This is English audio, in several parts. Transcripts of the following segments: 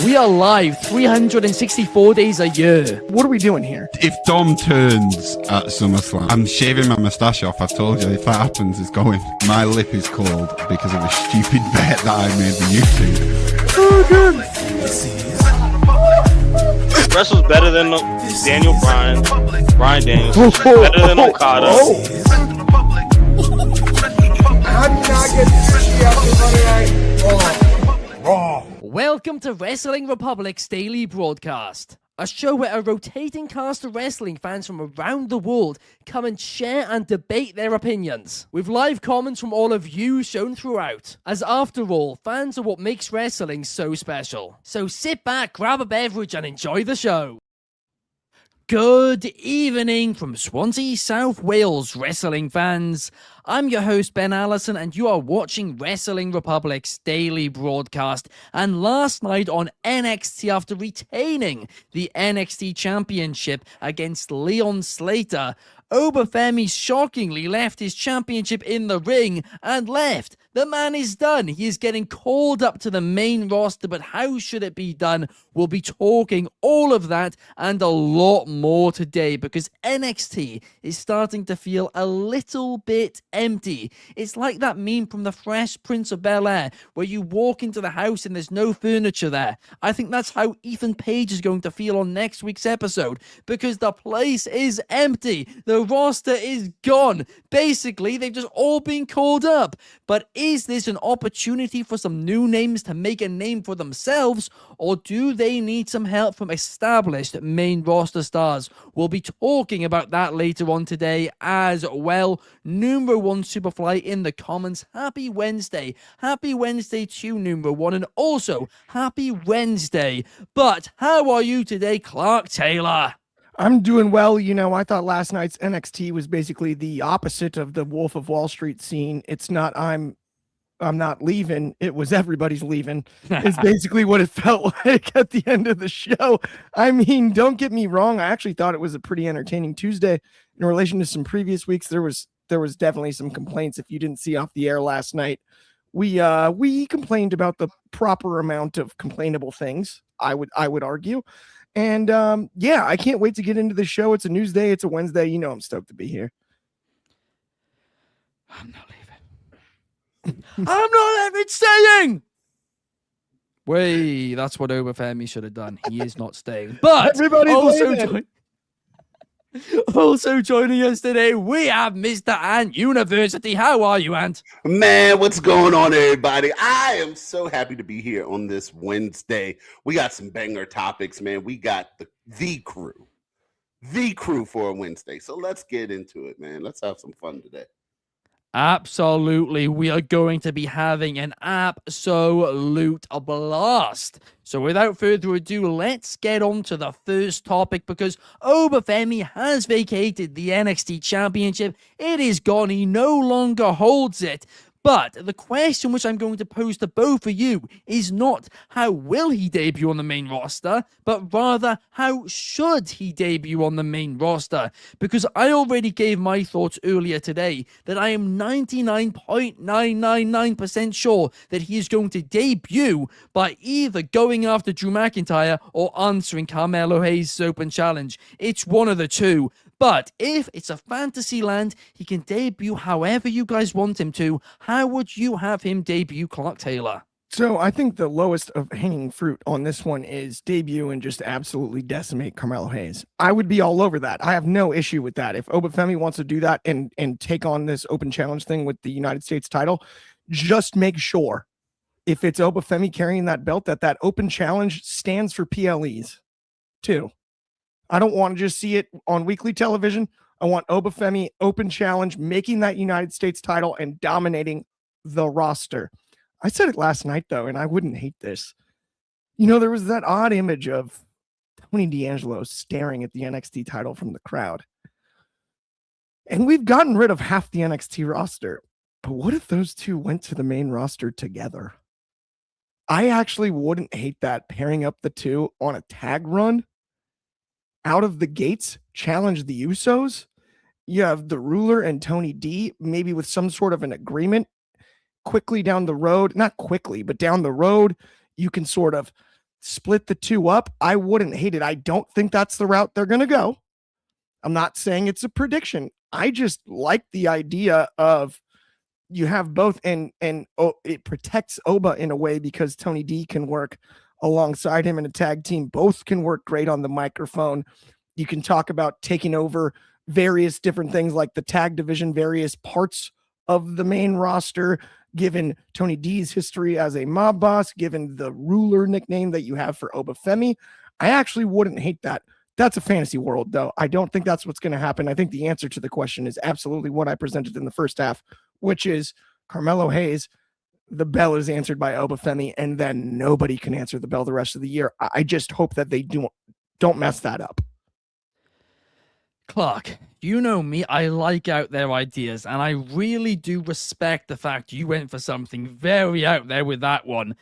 We are live 364 days a year. What are we doing here? If Dom turns at SummerSlam, I'm shaving my moustache off. I've told you, if that happens, it's going. My lip is cold because of a stupid bet that I made with YouTube. Oh, good. Wrestle's better than Daniel Bryan Daniels. Better than Okada. How do you not get sushi after Monday Night Raw? Welcome to Wrestling Republic's daily broadcast, a show where a rotating cast of wrestling fans from around the world come and share and debate their opinions, with live comments from all of you shown throughout, as after all, fans are what makes wrestling so special. So sit back, grab a beverage and enjoy the show. Good evening from Swansea, South Wales, wrestling fans. I'm your host, Ben Allison, and you are watching Wrestling Republic's daily broadcast. And last night on NXT, after retaining the NXT Championship against Leon Slater, Femi shockingly left his championship in the ring and left. The man is done. He is getting called up to the main roster, but how should it be done? We'll be talking all of that and a lot more today because NXT is starting to feel a little bit empty. It's like that meme from the Fresh Prince of Bel-Air where you walk into the house and there's no furniture there. I think that's how Ethan Page is going to feel on next week's episode because the place is empty. The roster is gone. Basically, they've just all been called up. But is this an opportunity for some new names to make a name for themselves, or do they need some help from established main roster stars? We'll be talking about that later on today as well. Numero One Superfly in the comments. Happy Wednesday. Happy Wednesday to Numero One, and also happy Wednesday. But how are you today, Clark Taylor? I'm doing well. You know, I thought last night's NXT was basically the opposite of the Wolf of Wall Street scene. It's not I'm not leaving. It was everybody's leaving. It's basically what it felt like at the end of the show. I mean, don't get me wrong. I actually thought it was a pretty entertaining Tuesday in relation to some previous weeks. There was definitely some complaints. If you didn't see off the air last night, we complained about the proper amount of complainable things. I would argue. And yeah, I can't wait to get into the show. It's a news day. It's a Wednesday. You know, I'm stoked to be here. I'm not leaving. I'm not even staying. Wait, that's what Femi should have done. He is not staying. But also joining us today, we have Mr. Ant University. How are you, Ant? Man, what's going on, everybody? I am so happy to be here on this Wednesday. We got some banger topics, man. We got the crew for a Wednesday. So let's get into it, man. Let's have some fun today. Absolutely. We are going to be having an absolute blast. So without further ado, let's get on to the first topic because Femi has vacated the NXT Championship. It is gone. He no longer holds it. But the question which I'm going to pose to both of you is not how will he debut on the main roster, but rather how should he debut on the main roster? Because I already gave my thoughts earlier today that I am 99.999% sure that he is going to debut by either going after Drew McIntyre or answering Carmelo Hayes' open challenge. It's one of the two. But if it's a fantasy land, he can debut however you guys want him to. How would you have him debut, Clark Taylor? So I think the lowest of hanging fruit on this one is debut and just absolutely decimate Carmelo Hayes. I would be all over that. I have no issue with that. If Femi wants to do that and take on this open challenge thing with the United States title, just make sure if it's Femi carrying that belt, that open challenge stands for PLEs too. I don't want to just see it on weekly television. I want Femi open challenge, making that United States title and dominating the roster. I said it last night, though, and I wouldn't hate this. You know, there was that odd image of Tony D'Angelo staring at the NXT title from the crowd. And we've gotten rid of half the NXT roster. But what if those two went to the main roster together? I actually wouldn't hate that, pairing up the two on a tag run. Out of the gates, challenge the Usos. You have the Ruler and Tony D, maybe with some sort of an agreement. Quickly down the road, not quickly, but down the road, you can sort of split the two up, I wouldn't hate it. I don't think that's the route they're going to go. I'm not saying it's a prediction. I just like the idea of you have both, and it protects Oba in a way because Tony D can work alongside him in a tag team. Both can work great on the microphone. You can talk about taking over various different things like the tag division, various parts of the main roster, given Tony D's history as a mob boss, given the ruler nickname that you have for Oba Femi. I actually wouldn't hate that. That's a fantasy world, though. I don't think that's what's going to happen. I think the answer to the question is absolutely what I presented in the first half, which is Carmelo Hayes. The bell is answered by Oba Femi, and then nobody can answer the bell the rest of the year. I just hope that they don't mess that up. Clark, you know me, I like out there ideas, and I really do respect the fact you went for something very out there with that one.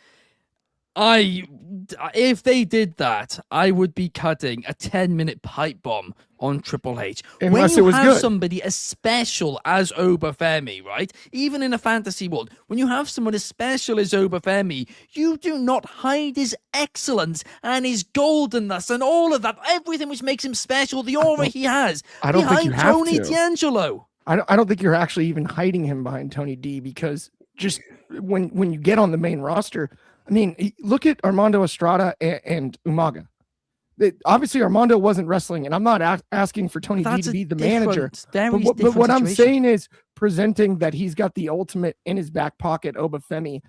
If they did that, I would be cutting a 10-minute pipe bomb on Triple H. Unless when you it was have good. somebody as special as Oba Femi, right? Even in a fantasy world, when you have someone as special as Oba Femi, you do not hide his excellence and his goldenness and all of that, everything which makes him special, the aura he has. I don't think you behind have Tony to. D'Angelo. I don't think you're actually even hiding him behind Tony D, because just when you get on the main roster, I mean, look at Armando Estrada and Umaga. Obviously, Armando wasn't wrestling, and I'm not asking for Tony D to be the manager. But what I'm saying is presenting that he's got the ultimate in his back pocket, Oba Femi,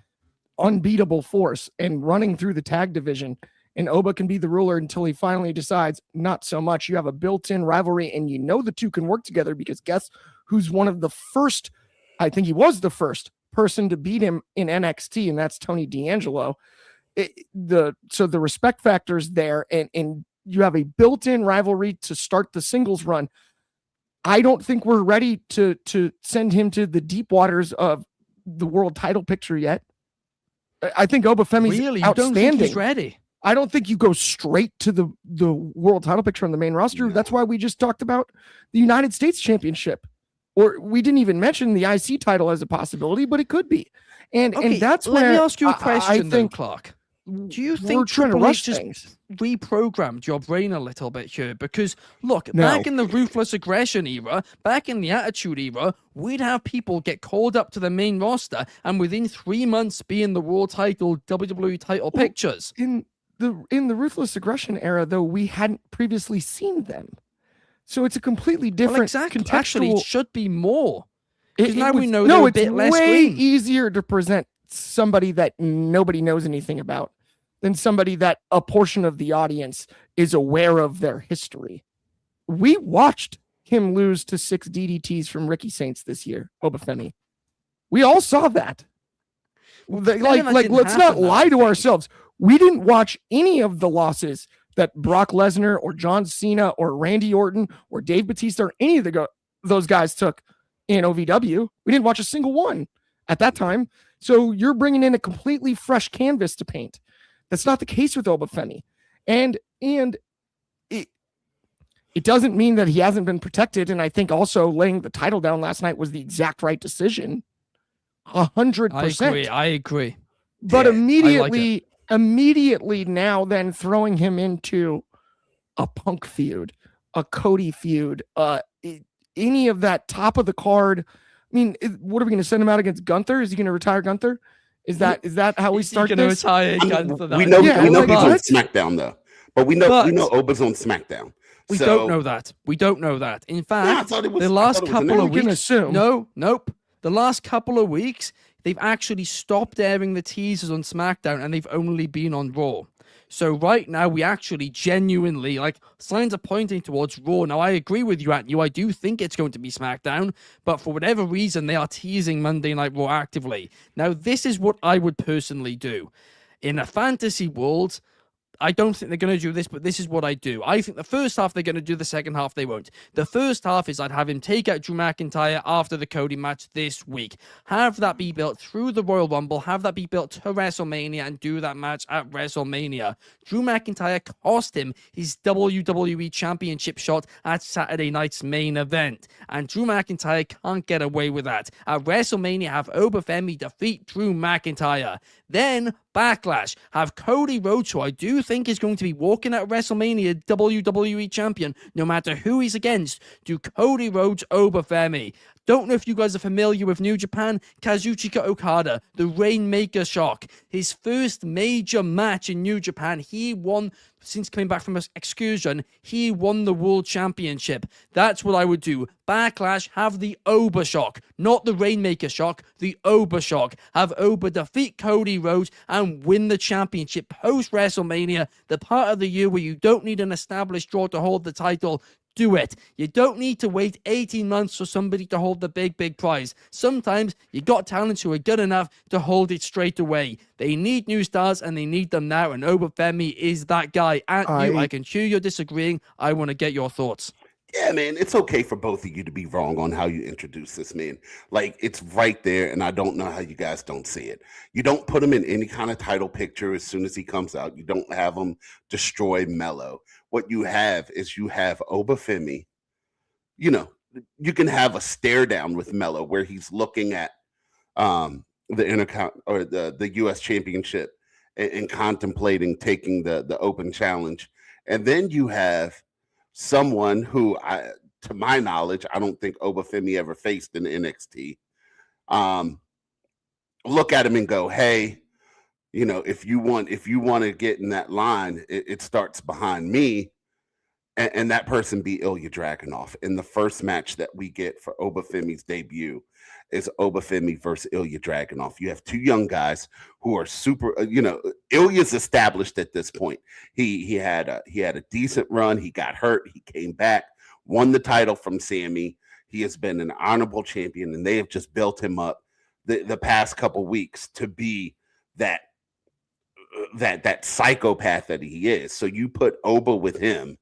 unbeatable force, and running through the tag division. And Oba can be the ruler until he finally decides not so much. You have a built-in rivalry, and you know the two can work together, because guess who's one of the first, I think he was the first person to beat him in NXT, and that's Tony D'Angelo. So the respect factor is there, and you have a built-in rivalry to start the singles run. I don't think we're ready to send him to the deep waters of the world title picture yet. I think Oba Femi's really? outstanding. You don't think he's ready? I don't think you go straight to the world title picture on the main roster. No. That's why we just talked about the United States Championship. Or we didn't even mention the IC title as a possibility, but it could be. And that's where let me ask you a question, I think, Clark. Do you think Triple H just reprogrammed your brain a little bit here? Because, look, back in the Ruthless Aggression era, back in the Attitude era, we'd have people get called up to the main roster and within 3 months be in the world title, WWE title pictures. In the Ruthless Aggression era, though, we hadn't previously seen them. So it's a completely different contextual... Actually, it should be more. Because now we know they're a bit less it's way green. Easier to present somebody that nobody knows anything about than somebody that a portion of the audience is aware of their history. We watched him lose to 6 DDTs from Ricky Saints this year, Oba Femi. We all saw that. Let's not lie to ourselves. We didn't watch any of the losses that Brock Lesnar or John Cena or Randy Orton or Dave Bautista or any of those guys took in OVW. We didn't watch a single one at that time. So you're bringing in a completely fresh canvas to paint. That's not the case with Oba Femi. And it doesn't mean that he hasn't been protected. And I think also laying the title down last night was the exact right decision. 100%. I agree. But immediately now then throwing him into a Punk feud, a Cody feud, any of that top of the card. I mean, what are we going to send him out against Gunther? Is he going to retire Gunther? Is that how we start this? We know he's on SmackDown though, but we know Oba's on SmackDown. We don't know that. In fact, the last couple of weeks, nope. The last couple of weeks, they've actually stopped airing the teasers on SmackDown, and they've only been on Raw. So right now, we actually genuinely, signs are pointing towards Raw. Now, I agree with you, Atnew. I do think it's going to be SmackDown, but for whatever reason, they are teasing Monday Night Raw actively. Now, this is what I would personally do. In a fantasy world, I don't think they're going to do this, but this is what I do. I think the first half they're going to do, the second half they won't. The first half is I'd have him take out Drew McIntyre after the Cody match this week. Have that be built through the Royal Rumble, have that be built to WrestleMania, and do that match at WrestleMania. Drew McIntyre cost him his WWE Championship shot at Saturday night's main event, and Drew McIntyre can't get away with that. At WrestleMania, have Oba Femi defeat Drew McIntyre. Then Backlash have Cody Rhodes, who I do think is going to be walking out of WrestleMania WWE champion, no matter who he's against, do Cody Rhodes over Femi. Don't know if you guys are familiar with New Japan. Kazuchika Okada, the Rainmaker Shock. His first major match in New Japan, he won, since coming back from his excursion, he won the World Championship. That's what I would do. Backlash, have the Oba Shock, not the Rainmaker Shock, the Oba Shock. Have Oba defeat Cody Rhodes and win the championship post-WrestleMania, the part of the year where you don't need an established draw to hold the title. Do it. You don't need to wait 18 months for somebody to hold the big prize. Sometimes you got talents who are good enough to hold it straight away. They need new stars and they need them now, and Obafemi is that guy. And I can hear you're disagreeing. I want to get your thoughts. Yeah, man, it's okay for both of you to be wrong on how you introduce this man. Like, it's right there, and I don't know how you guys don't see it. You don't put him in any kind of title picture as soon as he comes out. You don't have him destroy Mello. What you have is you have Obafemi. You know, you can have a stare down with Mello where he's looking at the Intercon or the U.S. Championship and contemplating taking the open challenge. And then you have someone who, to my knowledge, I don't think Obafemi ever faced in NXT. Look at him and go, hey, you know, if you want to get in that line, it starts behind me, and that person be Ilya Dragunov. In the first match that we get for Obafemi's debut is Obafemi versus Ilya Dragunov. You have two young guys who are super. Ilya's established at this point. He had a decent run. He got hurt. He came back, won the title from Sammy. He has been an honorable champion, and they have just built him up the past couple weeks to be that psychopath that he is. So you put Oba with him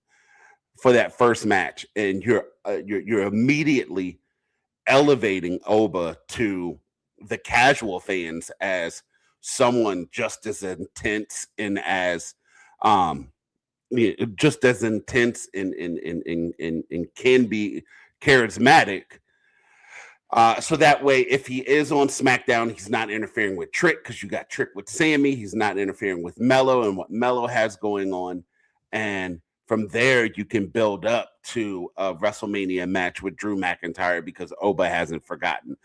for that first match, and you're immediately elevating Oba to the casual fans as someone just as intense and as just as intense and can be charismatic. So that way, if he is on SmackDown, he's not interfering with Trick, because you got Trick with Sammy. He's not interfering with Mello and what Mello has going on. And from there, you can build up to a WrestleMania match with Drew McIntyre, because Oba hasn't forgotten.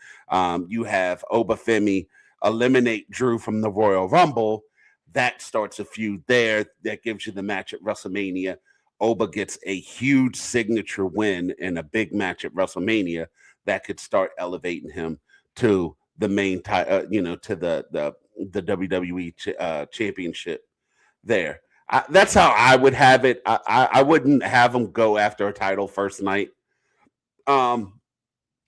You have Obafemi eliminate Drew from the Royal Rumble. That starts a feud there. That gives you the match at WrestleMania. Oba gets a huge signature win in a big match at WrestleMania. That could start elevating him to the main title, to the WWE championship there. That's how I would have it. I wouldn't have him go after a title first night. But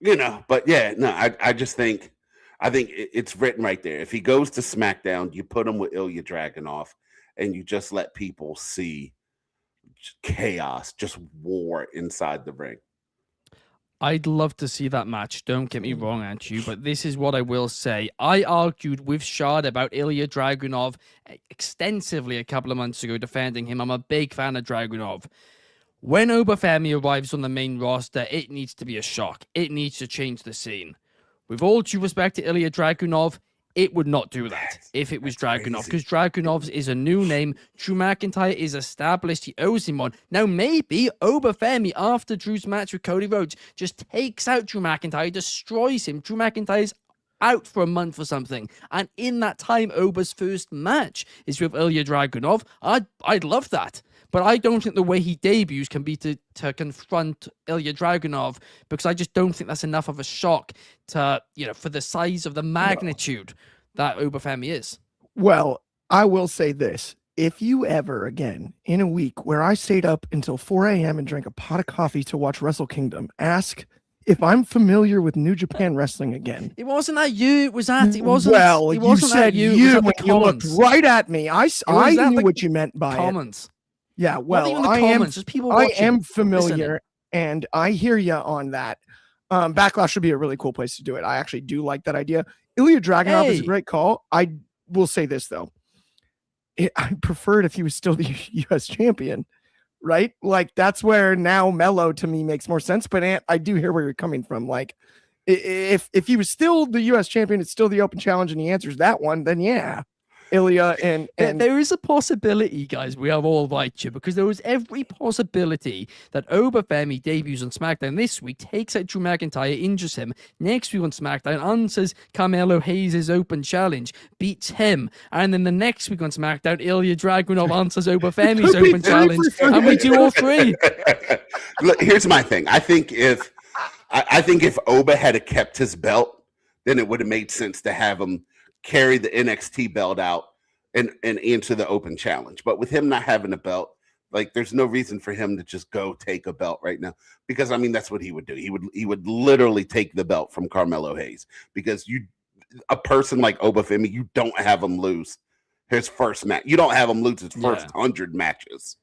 yeah, no, I just think it's written right there. If he goes to SmackDown, you put him with Ilya Dragunov, and you just let people see chaos, just war inside the ring. I'd love to see that match. Don't get me wrong, Andrew, but this is what I will say. I argued with Shard about Ilya Dragunov extensively a couple of months ago, defending him. I'm a big fan of Dragunov. When Obafemi arrives on the main roster, it needs to be a shock. It needs to change the scene. With all due respect to Ilya Dragunov, it would not do that if it was Dragunov, because Dragunov is a new name. Drew McIntyre is established. He owes him one. Now, maybe Obafemi, after Drew's match with Cody Rhodes, just takes out Drew McIntyre, destroys him. Drew McIntyre's out for a month or something. And in that time, Oba's first match is with Ilya Dragunov. I'd love that. But I don't think the way he debuts can be to confront Ilya Dragunov, because I just don't think that's enough of a shock to, for the size of the magnitude that Obafemi is. Well, I will say this. If you ever, again, in a week where I stayed up until 4 a.m. and drank a pot of coffee to watch Wrestle Kingdom, ask if I'm familiar with New Japan Wrestling again. It wasn't at you. It was at. It wasn't. Well, it wasn't you said at you. You when you looked right at me. I knew what you meant by comments. It. Yeah, well, I am familiar, and I hear you on that. Backlash should be a really cool place to do it. I actually do like that idea. Ilya Dragunov is a great call. I will say this, though. I prefer it if he was still the U.S. champion, right? Like, that's where now Mello, to me, makes more sense. But Ant, I do hear where you're coming from. Like, if he was still the U.S. champion, it's still the open challenge, and he answers that one, then yeah. Ilya and There is a possibility, guys. We are all right here because there was every possibility that Obafemi debuts on SmackDown this week, takes out Drew McIntyre, injures him. Next week on SmackDown, answers Carmelo Hayes' open challenge, beats him, and then the next week on SmackDown, Ilya Dragunov answers Obafemi's open challenge, and we do all three. Look, here's my thing. I think if Oba had kept his belt, then it would have made sense to have him carry the NXT belt out and answer the open challenge. But with him not having a belt, like there's no reason for him to just go take a belt right now, because I mean that's what he would do. He would literally take the belt from Carmelo Hayes, because a person like Obafemi, you don't have him lose his first match. You don't have him lose his first 100 matches.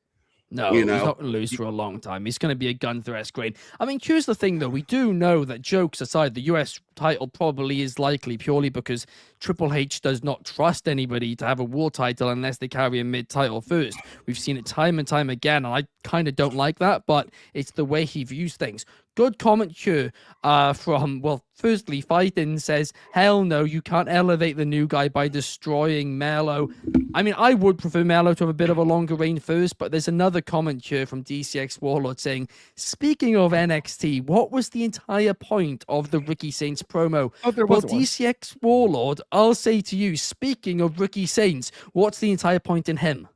No, he's not going to lose for a long time. He's going to be a Gunther-esque reign. I mean, here's the thing, though. We do know that, jokes aside, the US title probably is likely purely because Triple H does not trust anybody to have a world title unless they carry a mid-title first. We've seen it time and time again, and I kind of don't like that, but it's the way he views things. Good comment here from, well, firstly, Fightin says, hell no, you can't elevate the new guy by destroying Melo. I mean, I would prefer Melo to have a bit of a longer reign first, but there's another comment here from DCX Warlord saying, speaking of NXT, what was the entire point of the Ricky Saints promo? Well, DCX Warlord, I'll say to you, speaking of Ricky Saints, what's the entire point in him?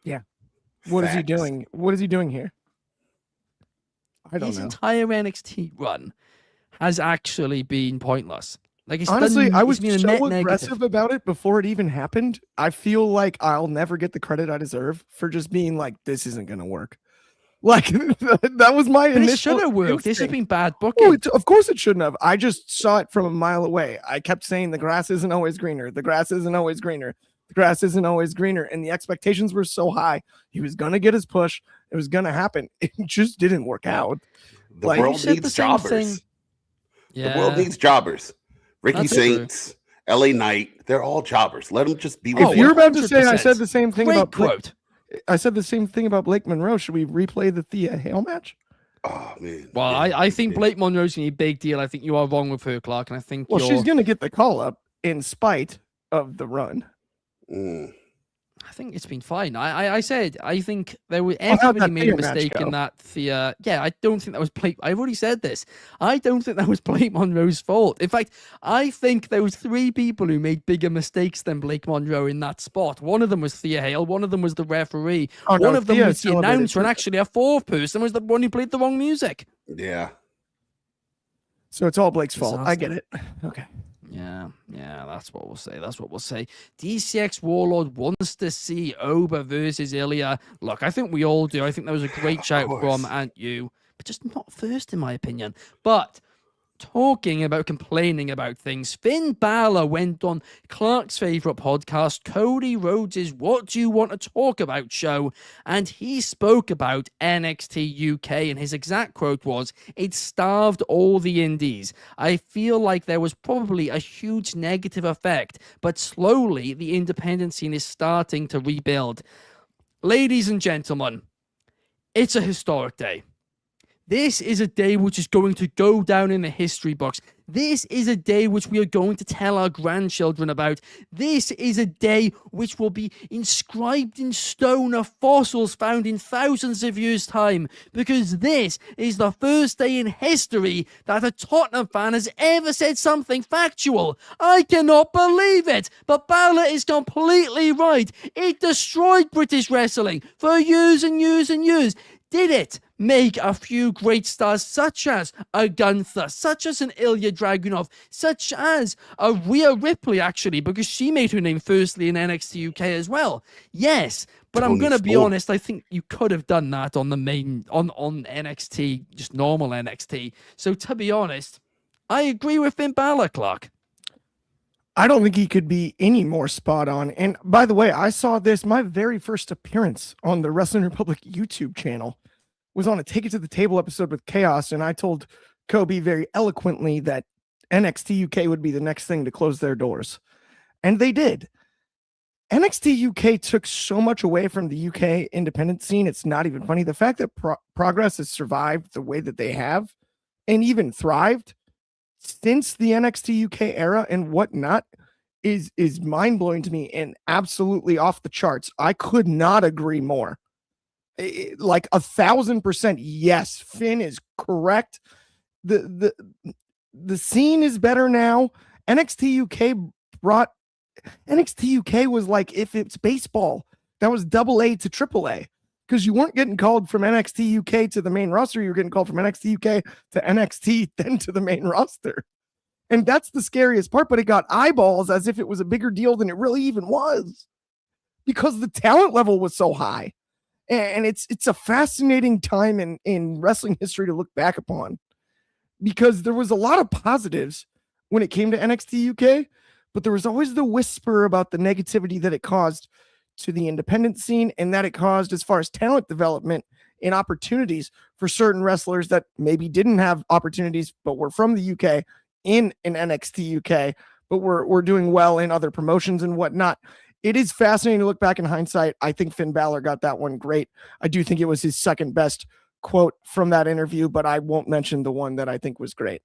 Yeah. What is he doing? What is he doing here? I don't know. His entire NXT run has actually been pointless. Like, it's honestly, done, I was been so aggressive about it before it even happened. I feel like I'll never get the credit I deserve for just being like, this isn't going to work. Like, that was my initial. It should have worked. This has been bad booking. Oh, of course it shouldn't have. I just saw it from a mile away. I kept saying the grass isn't always greener. The grass isn't always greener. The grass isn't always greener. And the expectations were so high. He was going to get his push. It was going to happen. It just didn't work out. The world needs jobbers. Yeah. The world needs jobbers. Ricky Saints, LA Knight, they're all jobbers. Let them just be. If you're about to say I said the same thing about quote. I said the same thing about Blake Monroe. Should we replay the Thea Hale match? Oh man. Well, yeah, I think Blake Monroe's gonna be a big deal. I think you are wrong with her, Clark, and I think she's gonna get the call up in spite of the run. I think it's been fine. I said I think everybody made a mistake in that. I don't think that was Blake. I've already said this. I don't think that was Blake Monroe's fault. In fact, I think there was 3 people who made bigger mistakes than Blake Monroe in that spot. One of them was Thea Hale. One of them was the referee. One of them was the announcer, and actually a 4th person was the one who played the wrong music. Yeah. So it's all Blake's fault. I get it. Okay. Yeah, that's what we'll say. DCX Warlord wants to see Oba versus Ilya. Look, I think we all do. I think that was a great shout from Ant You, but just not first, in my opinion. But complaining about things, Finn Balor went on Clark's favorite podcast, Cody Rhodes' What Do You Want to Talk About show, and he spoke about NXT UK, and his exact quote was, "It starved all the indies. I feel like there was probably a huge negative effect, but slowly the independent scene is starting to rebuild." Ladies and gentlemen, it's a historic day. This is a day which is going to go down in the history books. This is a day which we are going to tell our grandchildren about. This is a day which will be inscribed in stone of fossils found in thousands of years' time, because this is the first day in history that a Tottenham fan has ever said something factual. I cannot believe it, but Balor is completely right. It destroyed British wrestling for years and years and years. Did it make a few great stars such as a Gunther, such as an Ilya Dragunov, such as a Rhea Ripley, actually, because she made her name firstly in NXT UK as well? Yes, but I'm going to be honest, I think you could have done that on the main, on NXT, just normal NXT. So to be honest, I agree with Finn Balor, Clark. I don't think he could be any more spot on. And by the way, I saw this, my very first appearance on the Wrestling Republic YouTube channel was on a Take It to the Table episode with Chaos. And I told Kobe very eloquently that NXT UK would be the next thing to close their doors. And they did. NXT UK took so much away from the UK independent scene. It's not even funny. The fact that Progress has survived the way that they have and even thrived since the NXT UK era and whatnot is mind-blowing to me and absolutely off the charts. I could not agree more. Like 1,000% yes, Finn is correct. The scene is better now. NXT UK was like, if it's baseball, that was AA to AAA, because you weren't getting called from NXT UK to the main roster. You were getting called from NXT UK to NXT, then to the main roster. And that's the scariest part, but it got eyeballs as if it was a bigger deal than it really even was, because the talent level was so high. And it's a fascinating time in wrestling history to look back upon, because there was a lot of positives when it came to NXT UK, but there was always the whisper about the negativity that it caused to the independent scene, and that it caused as far as talent development and opportunities for certain wrestlers that maybe didn't have opportunities, but were from the UK in an NXT UK, but were doing well in other promotions and whatnot. It is fascinating to look back in hindsight. I think Finn Balor got that one great. I do think it was his second best quote from that interview, but I won't mention the one that I think was great.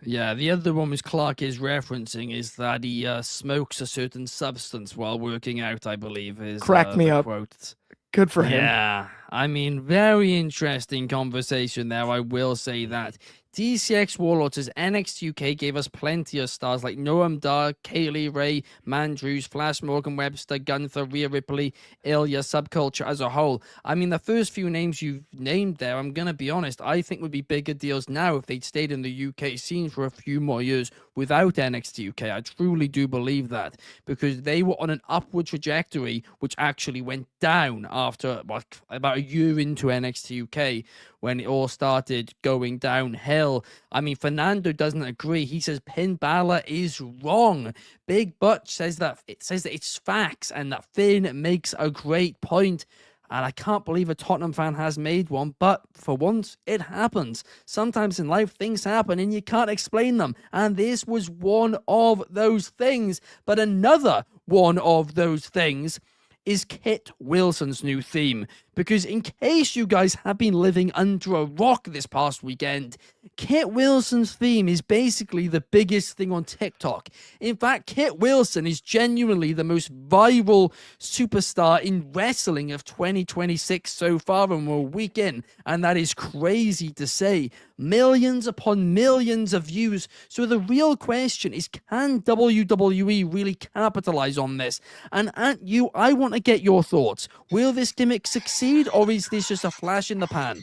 Yeah, the other one was Clark is referencing is that he smokes a certain substance while working out, I believe, is Cracked me the up. quote. Good for him. Yeah, I mean, very interesting conversation there, I will say that. DCX Warlords says NXT UK gave us plenty of stars like Noam Dar, Kaylee Ray, Mandrews, Flash Morgan Webster, Gunther, Rhea Ripley, Ilya, Subculture as a whole. I mean, the first few names you've named there, I'm going to be honest, I think would be bigger deals now if they'd stayed in the UK scene for a few more years without NXT UK. I truly do believe that, because they were on an upward trajectory, which actually went down after about a year into NXT UK, when it all started going downhill. I mean, Fernando doesn't agree. He says Finn Balor is wrong. Big Butch says that it's facts, and that Finn makes a great point. And I can't believe a Tottenham fan has made one, but for once, it happens. Sometimes in life, things happen and you can't explain them. And this was one of those things. But another one of those things is Kit Wilson's new theme. Because in case you guys have been living under a rock this past weekend, Kit Wilson's theme is basically the biggest thing on TikTok. In fact, Kit Wilson is genuinely the most viral superstar in wrestling of 2026 so far, and we're a week in, and that is crazy to say. Millions upon millions of views. So the real question is, can WWE really capitalize on this? And I want to get your thoughts. Will this gimmick succeed, or is this just a flash in the pan?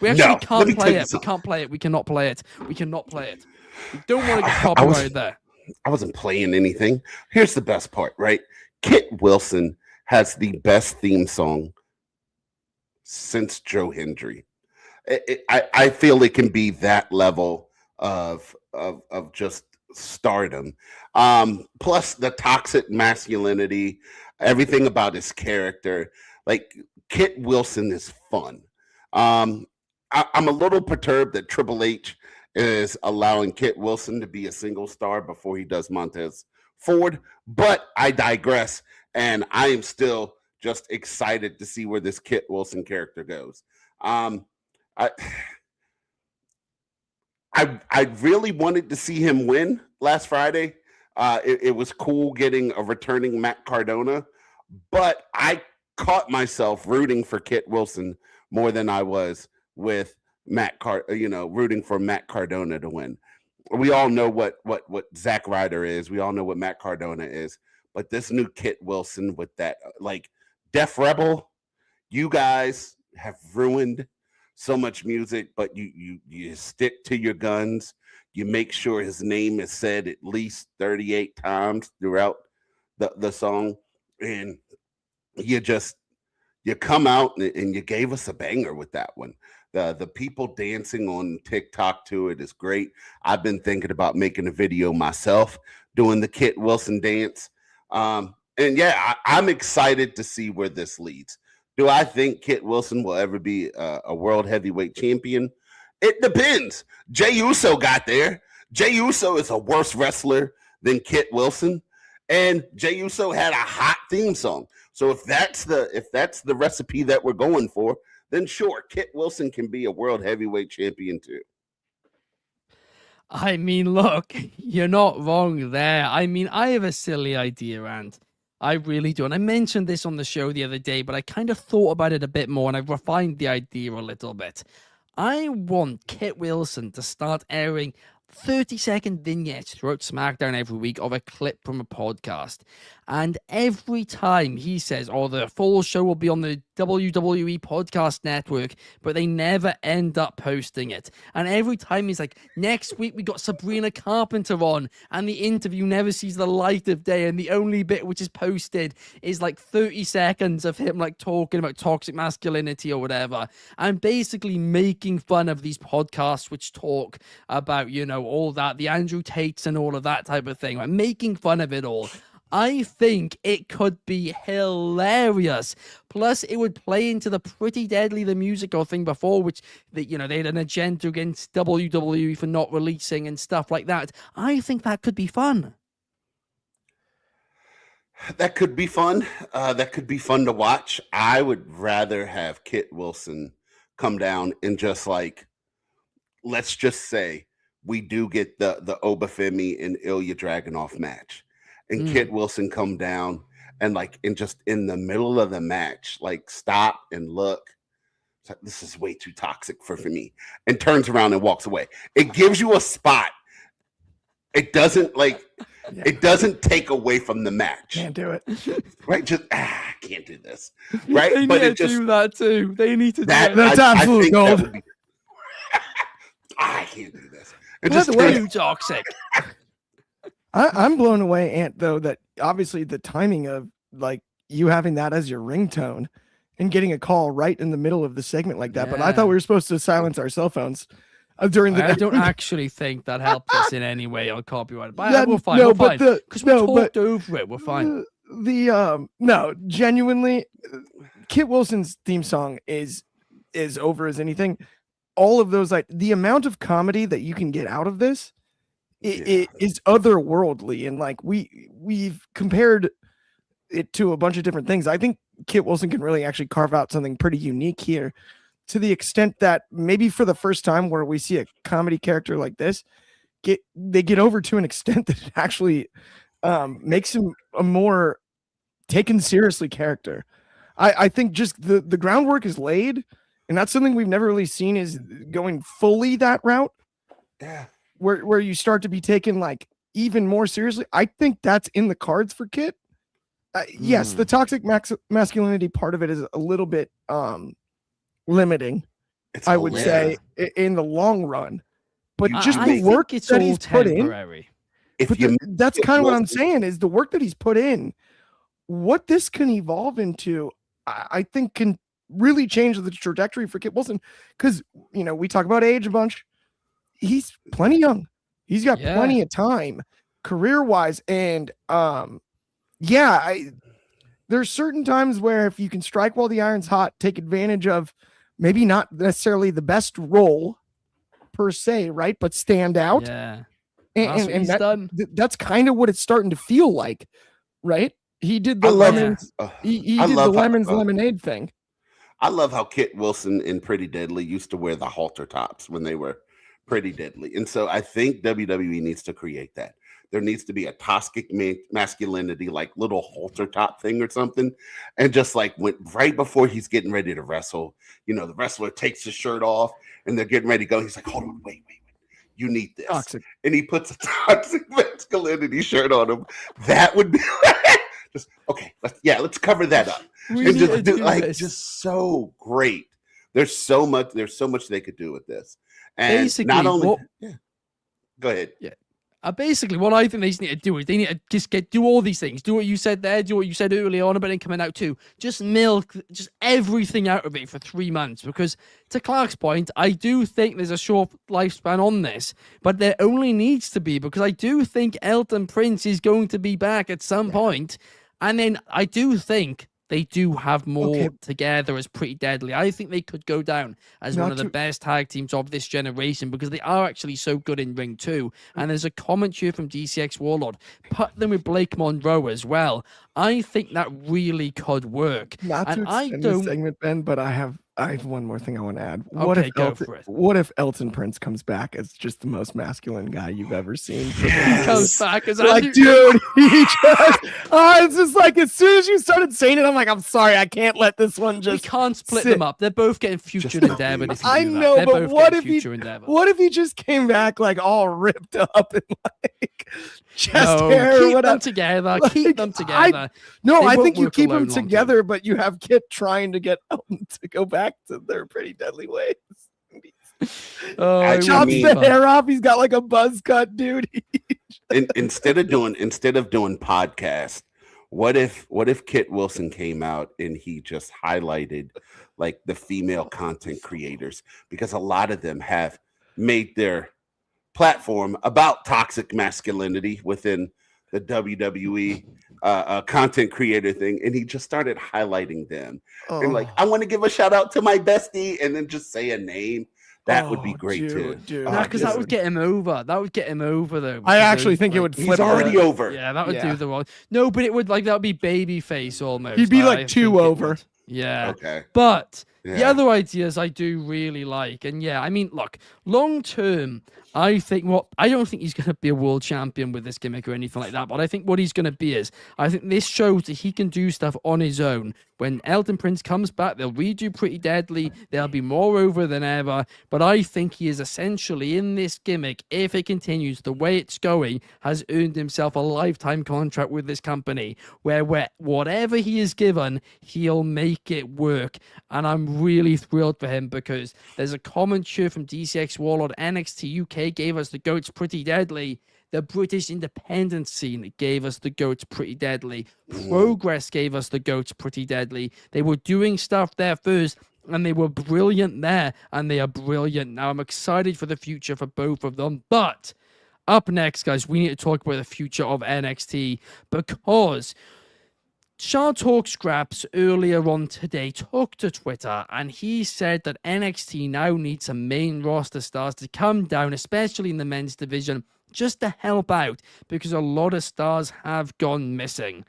We actually can't play it. We can't play it. We cannot play it. We cannot play it. We don't want to get copyrighted there. I wasn't playing anything. Here's the best part, right? Kit Wilson has the best theme song since Joe Hendry. I feel it can be that level of just stardom. Plus the toxic masculinity, everything about his character. Like, Kit Wilson is fun. I'm a little perturbed that Triple H is allowing Kit Wilson to be a single star before he does Montez Ford, but I digress, and I am still just excited to see where this Kit Wilson character goes. I really wanted to see him win last Friday. It was cool getting a returning Matt Cardona, but I caught myself rooting for Kit Wilson more than I was with rooting for Matt Cardona to win. We all know what Zack Ryder is. We all know what Matt Cardona is. But this new Kit Wilson with that, like, Def Rebel, you guys have ruined so much music, but you stick to your guns. You make sure his name is said at least 38 times throughout the song, and you come out and you gave us a banger with that one. The people dancing on TikTok to it is great. I've been thinking about making a video myself doing the Kit Wilson dance. And yeah, I'm excited to see where this leads. Do I think Kit Wilson will ever be a world heavyweight champion? It depends. Jey Uso got there. Jey Uso is a worse wrestler than Kit Wilson, and Jey Uso had a hot theme song. So if that's the recipe that we're going for, then sure, Kit Wilson can be a world heavyweight champion too. I mean, look, you're not wrong there. I mean, I have a silly idea, and I really do. And I mentioned this on the show the other day, but I kind of thought about it a bit more and I've refined the idea a little bit. I want Kit Wilson to start airing 30-second vignettes throughout SmackDown every week of a clip from a podcast. And every time he says, oh, the full show will be on the WWE podcast network, but they never end up posting it. And every time he's like, next week we got Sabrina Carpenter on, and the interview never sees the light of day, and the only bit which is posted is like 30 seconds of him like talking about toxic masculinity or whatever, and basically making fun of these podcasts which talk about, you know, all that, the Andrew Tates and all of that type of thing, like making fun of it all. I think it could be hilarious. Plus, it would play into the Pretty Deadly the musical thing before, which they had an agenda against WWE for not releasing and stuff like that. I think that could be fun. That could be fun. That could be fun to watch. I would rather have Kit Wilson come down and just like, let's just say we do get the Obafemi and Ilya Dragunov match. And Kit Wilson come down and like, and just in the middle of the match, like stop and look. Like, this is way too toxic for me, and turns around and walks away. It gives you a spot. It doesn't like, it doesn't take away from the match. Can't do it. Right? Just I can't do this. Right? They but need it to just do that too. They need to do that. That's absolute gold. I can't do this. It Just just too toxic. I'm blown away, Ant, though, that obviously the timing of like you having that as your ringtone and getting a call right in the middle of the segment like that. Yeah. But I thought we were supposed to silence our cell phones during the. I don't actually think that helped us in any way on copyright. But we're fine. We're fine. Because we talked over it. We're fine. No, genuinely, Kit Wilson's theme song is over as anything. All of those, like the amount of comedy that you can get out of this. It is otherworldly, and like we've compared it to a bunch of different things. I think Kit Wilson can really actually carve out something pretty unique here, to the extent that maybe for the first time where we see a comedy character like this, they get over to an extent that it actually makes him a more taken seriously character. I think just the groundwork is laid, and that's something we've never really seen, is going fully that route. Yeah. Where you start to be taken like even more seriously. I think that's in the cards for Kit. Yes, the toxic masculinity part of it is a little bit limiting, I would say, in the long run. But just the work that he's put in. That's kind of what I'm saying, is the work that he's put in, what this can evolve into, I think can really change the trajectory for Kit Wilson. Because, we talk about age a bunch. He's plenty young. He's got plenty of time career-wise. And there's certain times where if you can strike while the iron's hot, take advantage of maybe not necessarily the best role per se, right? But stand out. Yeah. And that's kind of what it's starting to feel like, right? He did the lemons. He did the lemons lemonade thing. I love how Kit Wilson in Pretty Deadly used to wear the halter tops when they were Pretty Deadly. And so I think WWE needs to create that. There needs to be a toxic masculinity, like little halter top thing or something. And just like right before he's getting ready to wrestle, the wrestler takes his shirt off and they're getting ready to go. He's like, hold on, wait. You need this. Toxic. And he puts a toxic masculinity shirt on him. That would be just okay. Let's cover that up. And just do just so great. There's so much they could do with this. And basically, not only go ahead. Yeah. Basically, what I think they need to do is they need to just do all these things. Do what you said there. Do what you said earlier on about it coming out too. Just milk just everything out of it for 3 months. Because to Clark's point, I do think there's a short lifespan on this, but there only needs to be, because I do think Elton Prince is going to be back at some point, and then I do think they do have more together as Pretty Deadly. I think they could go down as one of the best tag teams of this generation, because they are actually so good in ring too. And there's a comment here from DCX Warlord. Put them with Blake Monroe as well. I think that really could work. Not to extend this segment, Ben, but I have I have one more thing I want to add. Okay, go for it. What if Elton Prince comes back as just the most masculine guy you've ever seen? Comes back as Like, dude, he just, it's just like as soon as you started saying it, I'm like, I'm sorry, I can't let this one We just. can't split sit. them up. They're both getting future Just endeavor. not I know, They're but both what getting if he? future endeavor? What if he just came back like all ripped up and like chest No, hair or keep whatever? them together. Like, Keep them together. No, They I won't think you work keep alone them long-term. together, but you have Kit trying to get Elton to go back to their pretty deadly ways. Oh, I it would Chops be mean- the fun. hair off. He's got like a buzz cut, dude. Instead of doing podcast, what if Kit Wilson came out and he just highlighted like the female content creators, because a lot of them have made their platform about toxic masculinity within the WWE content creator thing, and he just started highlighting them and like, I want to give a shout out to my bestie, and then just say a name. That would be great too. Dude, Nah, because that dude. would get him over. That would get him over, though. I because actually of, think it like, would He's flip. already over. Yeah, that would Yeah. do the wrong. No, but it would that would be baby face almost. He'd be like I two think it over. would. Yeah. Okay. But the Yeah. other ideas I do really like. And yeah, I mean, look, long term, I don't think he's going to be a world champion with this gimmick or anything like that. But I think what he's going to be is, I think this shows that he can do stuff on his own. When Elton Prince comes back, they'll redo Pretty Deadly. They'll be more over than ever. But I think he is essentially in this gimmick, if it continues the way it's going, has earned himself a lifetime contract with this company where whatever he is given, he'll make it work. And I'm really thrilled for him, because there's a comment here from DCX Warlord. NXT UK gave us the GOATs Pretty Deadly. The British independent scene gave us the GOATs Pretty Deadly. Progress gave us the GOATs Pretty Deadly. They were doing stuff there first, and they were brilliant there, and they are brilliant now. I'm excited for the future for both of them. But up next, guys, we need to talk about the future of NXT, because Shaw Talk Scraps earlier on today took to Twitter, and he said that NXT now needs some main roster stars to come down, especially in the men's division, just to help out, because a lot of stars have gone missing.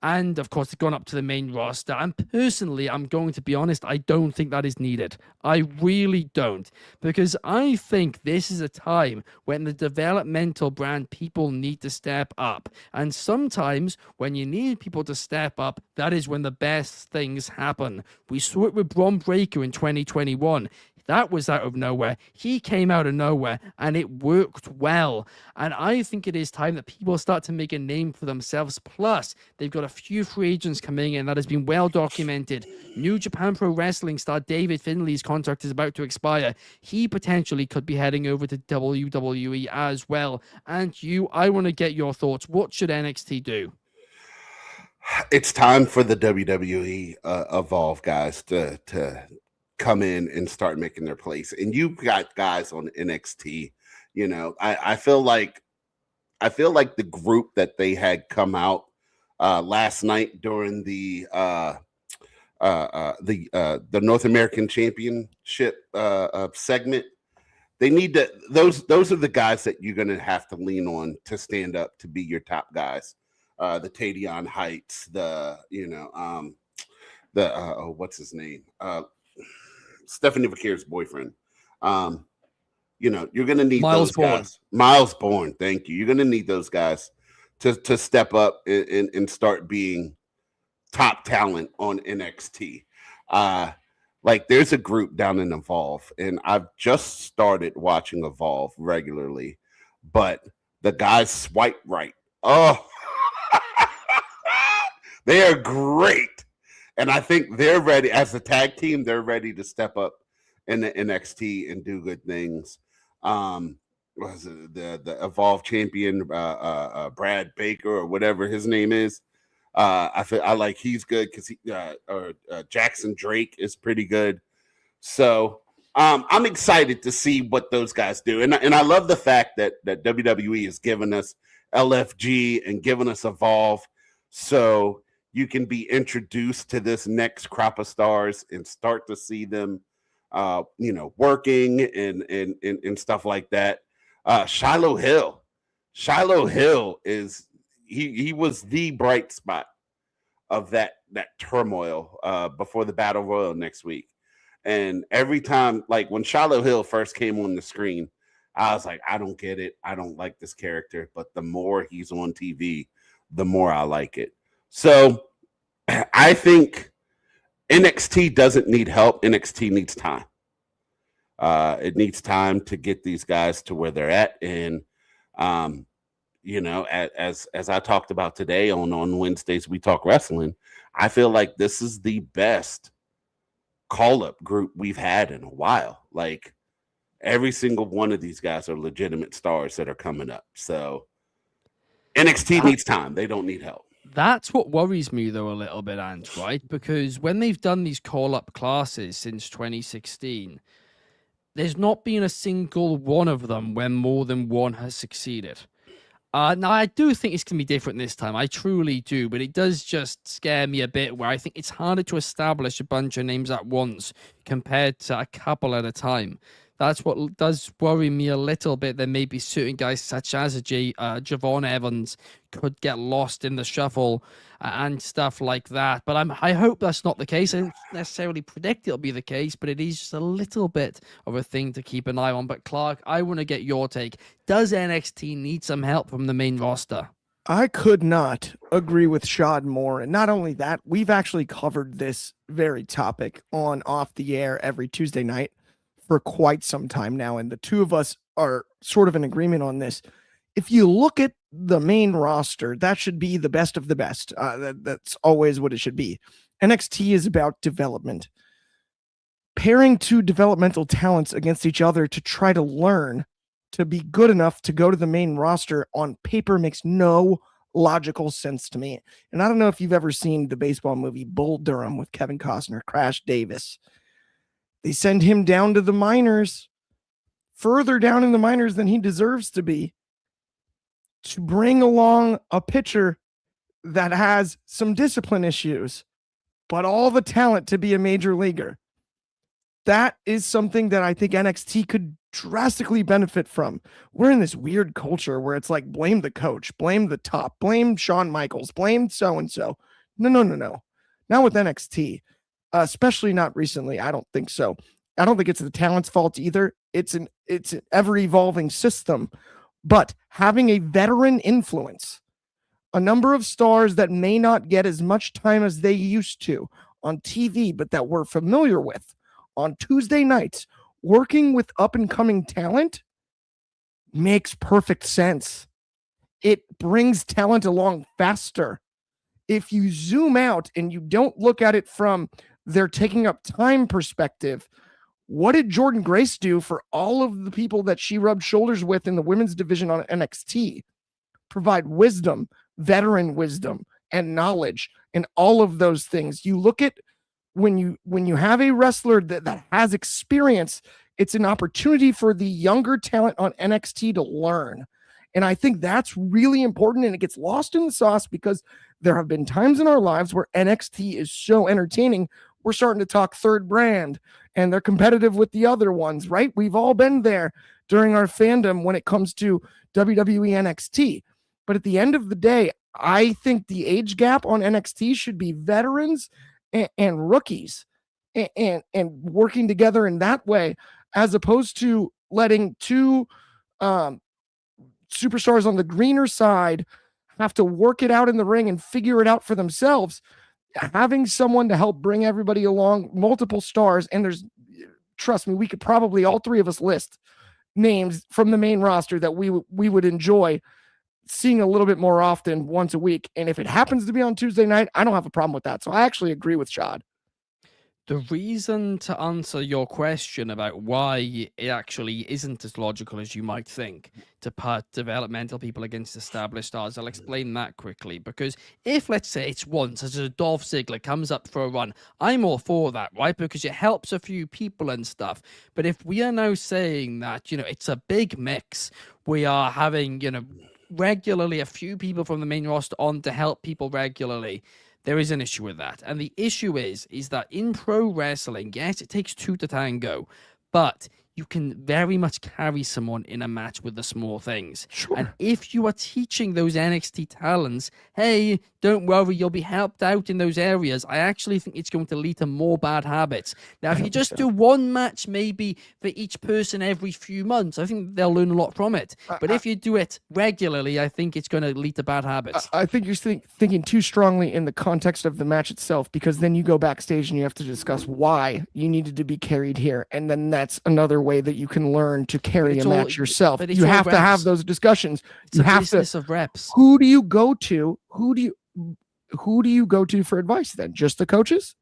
And of course, they've gone up to the main roster. And personally, I'm going to be honest, I don't think that is needed. I really don't. Because I think this is a time when the developmental brand people need to step up. And sometimes when you need people to step up, that is when the best things happen. We saw it with Bron Breakker in 2021. That was out of nowhere. He came out of nowhere, and it worked well. And I think it is time that people start to make a name for themselves. Plus, they've got a few free agents coming in that has been well documented. New Japan Pro Wrestling star David Finlay's contract is about to expire. He potentially could be heading over to WWE as well. And I want to get your thoughts. What should NXT do? It's time for the WWE Evolve guys to come in and start making their place. And you've got guys on NXT. You know, I feel like the group that they had come out last night during the North American Championship segment. They need to those are the guys that you're gonna have to lean on to stand up to be your top guys. The Tadion Heights, what's his name? Stephanie Vaquer's boyfriend. You're gonna need Miles those Bourne. guys. Miles Bourne, thank you. You're gonna need those guys to step up and start being top talent on NXT. Like there's a group down in Evolve, and I've just started watching Evolve regularly, but the guys swipe right. Oh, they are great. And I think they're ready as a tag team. They're ready to step up in the NXT and do good things. Was it the Evolve champion, Brad Baker or whatever his name is? I like he's good because Jackson Drake is pretty good. So I'm excited to see what those guys do, and I love the fact that WWE has given us LFG and given us Evolve, so you can be introduced to this next crop of stars and start to see them, working and stuff like that. Shiloh Hill is he was the bright spot of that turmoil before the Battle Royal next week. And every time, like when Shiloh Hill first came on the screen, I was like, I don't get it. I don't like this character. But the more he's on TV, the more I like it. So I think NXT doesn't need help. NXT needs time. It needs time to get these guys to where they're at. And, as I talked about today on Wednesdays, We Talk Wrestling, I feel like this is the best call-up group we've had in a while. Like, every single one of these guys are legitimate stars that are coming up. So NXT needs time. They don't need help. That's what worries me, though, a little bit, Ant, right? Because when they've done these call-up classes since 2016, there's not been a single one of them where more than one has succeeded. Now, I do think it's going to be different this time. I truly do. But it does just scare me a bit where I think it's harder to establish a bunch of names at once compared to a couple at a time. That's what does worry me a little bit. There may be certain guys such as Javon Evans could get lost in the shuffle and stuff like that. But I hope that's not the case. I don't necessarily predict it'll be the case, but it is just a little bit of a thing to keep an eye on. But Clark, I want to get your take. Does NXT need some help from the main roster? I could not agree with Shad more. And not only that, we've actually covered this very topic on Off the Air every Tuesday night for quite some time now, and the two of us are sort of in agreement on this. If you look at the main roster, that should be the best of the best. That's always what it should be. NXT is about development. Pairing two developmental talents against each other to try to learn to be good enough to go to the main roster on paper makes no logical sense to me. And I don't know if you've ever seen the baseball movie Bull Durham with Kevin Costner, Crash Davis. They send him down to the minors, further down in the minors than he deserves to be, to bring along a pitcher that has some discipline issues, but all the talent to be a major leaguer. That is something that I think NXT could drastically benefit from. We're in this weird culture where it's like, blame the coach, blame the top, blame Shawn Michaels, blame so-and-so. No. Not with NXT. Especially not recently. I don't think so. I don't think it's the talent's fault either. It's an ever-evolving system. But having a veteran influence, a number of stars that may not get as much time as they used to on TV, but that we're familiar with on Tuesday nights, working with up-and-coming talent makes perfect sense. It brings talent along faster. If you zoom out and you don't look at it from they're taking up time perspective, what did Jordynne Grace do for all of the people that she rubbed shoulders with in the women's division on NXT? Provide wisdom, veteran wisdom, and knowledge, and all of those things. You look at when you have a wrestler that has experience, it's an opportunity for the younger talent on NXT to learn. And I think that's really important, and it gets lost in the sauce because there have been times in our lives where NXT is so entertaining, we're starting to talk third brand and they're competitive with the other ones, right? We've all been there during our fandom when it comes to WWE NXT. But at the end of the day, I think the age gap on NXT should be veterans and rookies and working together in that way, as opposed to letting two superstars on the greener side have to work it out in the ring and figure it out for themselves. Having someone to help bring everybody along, multiple stars, and trust me, we could probably, all three of us, list names from the main roster that we would enjoy seeing a little bit more often, once a week. And if it happens to be on Tuesday night, I don't have a problem with that. So I actually agree with Shad. The reason to answer your question about why it actually isn't as logical as you might think to put developmental people against established stars, I'll explain that quickly. Because if, let's say, it's once as a Dolph Ziggler comes up for a run, I'm all for that, right? Because it helps a few people and stuff. But if we are now saying that, it's a big mix, we are having, regularly a few people from the main roster on to help people regularly, there is an issue with that. And the issue is that in pro wrestling, yes, it takes two to tango, but you can very much carry someone in a match with the small things. Sure. And if you are teaching those NXT talents, hey, don't worry, you'll be helped out in those areas, I actually think it's going to lead to more bad habits. Now, if you just do one match maybe for each person every few months, I think they'll learn a lot from it. But if you do it regularly, I think it's going to lead to bad habits. I think you're thinking too strongly in the context of the match itself, because then you go backstage and you have to discuss why you needed to be carried here. And then that's another way that you can learn to carry a match yourself. You have to have those discussions. It's a business of reps. Who do you go to? Who do you go to for advice then? Just the coaches?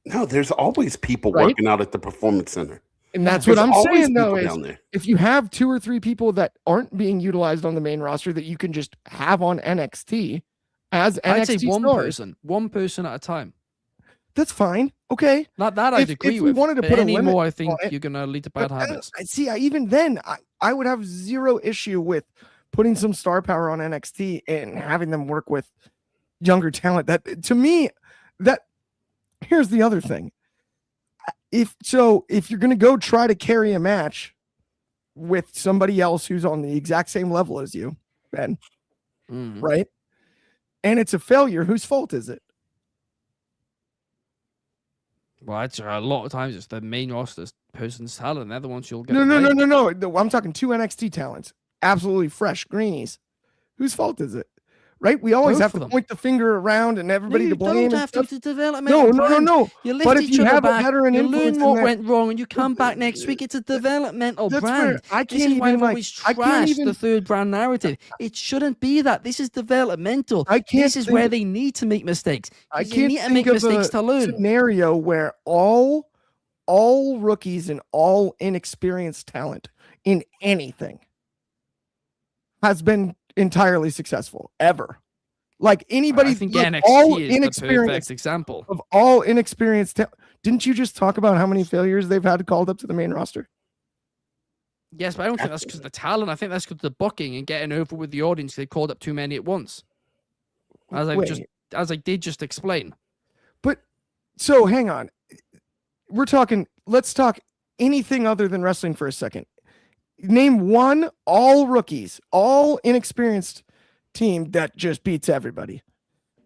No, there's always people Right? working out at the performance center. And that's There's what I'm always saying, though, people is down there. if you have 2 or 3 people that aren't being utilized on the main roster that you can just have on NXT as NXT I'd say stars, one person at a time. that's fine. Okay. That I'd agree if we with. wanted to But put a any limit more, I think on it- you're going to lead to bad But, habits. see, even then, I would have zero issue with putting some star power on NXT and having them work with younger talent. That, to me, here's the other thing. If you're going to go try to carry a match with somebody else who's on the exact same level as you, Ben, right? And it's a failure, whose fault is it? Well, it's a lot of times it's the main roster person's talent. They're the ones you'll get. No. I'm talking 2 NXT talents, absolutely fresh greenies. Whose fault is it? Right? We always Both have of to them. point the finger around and everybody to blame. You and don't have stuff. to develop. No. You lift But if each you other have a back. veteran You influence learn in what that- went wrong, and you come back next week. It's a developmental That's brand. where I This can't is why even, I've like, always I can't trashed even- the third brand narrative. It shouldn't be that. This is developmental. I can't This is think where of- they need to make mistakes. I 'Cause you can't need to think make of mistakes a to learn. scenario where all rookies and all inexperienced talent in anything has been entirely successful ever. Like anybody, I think look, NXT all is the perfect inexperienced example. of all inexperienced. Didn't you just talk about how many failures they've had called up to the main roster? Yes, but I don't think that's because of the talent. I think that's because of the booking and getting over with the audience. They called up too many at once, as I did just explain. But so hang on, let's talk anything other than wrestling for a second. Name one all rookies, all inexperienced team that just beats everybody.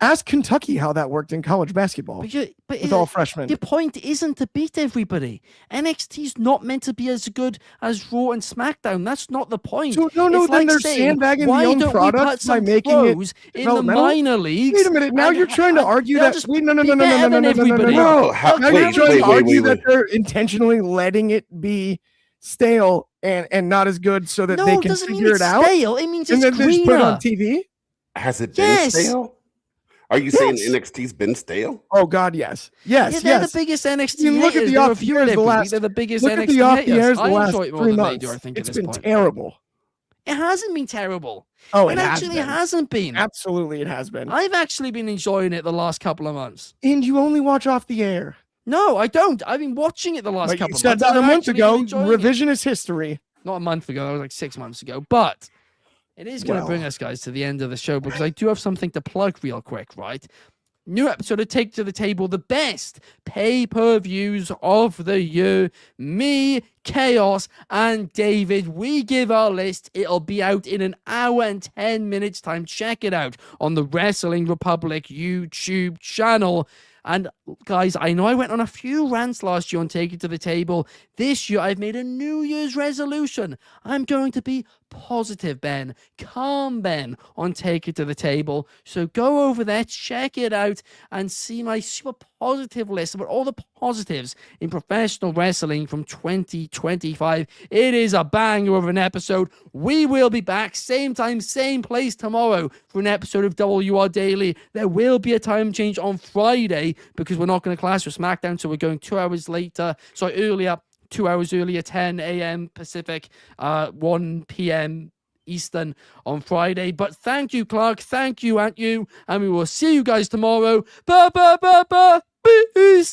Ask Kentucky how that worked in college basketball with all freshmen. Your point isn't to beat everybody. NXT's not meant to be as good as Raw and SmackDown. That's not the point. So, no, It's then like they're saying, sandbagging why the own don't we product put by some making it pros in the developmental? minor leagues? Wait a minute. Now you're trying to argue that. Wait, no. No. Now you're trying to argue that wait. they're intentionally letting it be stale and not as good so that No, they it can doesn't mean figure it's it out. stale. It means And it's then they just put it greener. on TV. Has it been Yes. stale? Are you saying Yes. NXT's been stale? Oh God, yes. Yeah, they're Yes. the biggest NXT You look at haters. the They off review the it airs every the week. last- They're the biggest Look at NXT the off the haters. airs the I last enjoy it more 3 than they months. do, I think, It's at this been point. terrible. It hasn't been terrible. Oh, It it has actually been. hasn't been. Absolutely, it has been. I've actually been enjoying it the last couple of months. And you only watch off the air. No, I don't. I've been watching it the last Like couple you of said months. that a I've month actually ago. been enjoying it. Revisionist history. Not a month ago. That was like 6 months ago. But it is going to Well. bring us, guys, to the end of the show because I do have something to plug real quick, right? New episode of Take to the Table, the best pay-per-views of the year. Me, Chaos, and David, we give our list. It'll be out in an hour and 10 minutes time. Check it out on the Wrestling Republic YouTube channel. And guys, I know I went on a few rants last year on Take It to the Table. This year, I've made a New Year's resolution. I'm going to be positive, Ben, calm, Ben, on Take It to the Table. So go over there, check it out, and see my super positive list about all the positives in professional wrestling from 2025. It is a banger of an episode. We will be back same time, same place tomorrow for an episode of WR Daily. There will be a time change on Friday because we're not going to clash with SmackDown, so we're going 2 hours later. Sorry, earlier. 2 hours earlier, 10 a.m. Pacific, 1 p.m. Eastern on Friday. But thank you, Clark. Thank you, Aunt You. And we will see you guys tomorrow. Peace.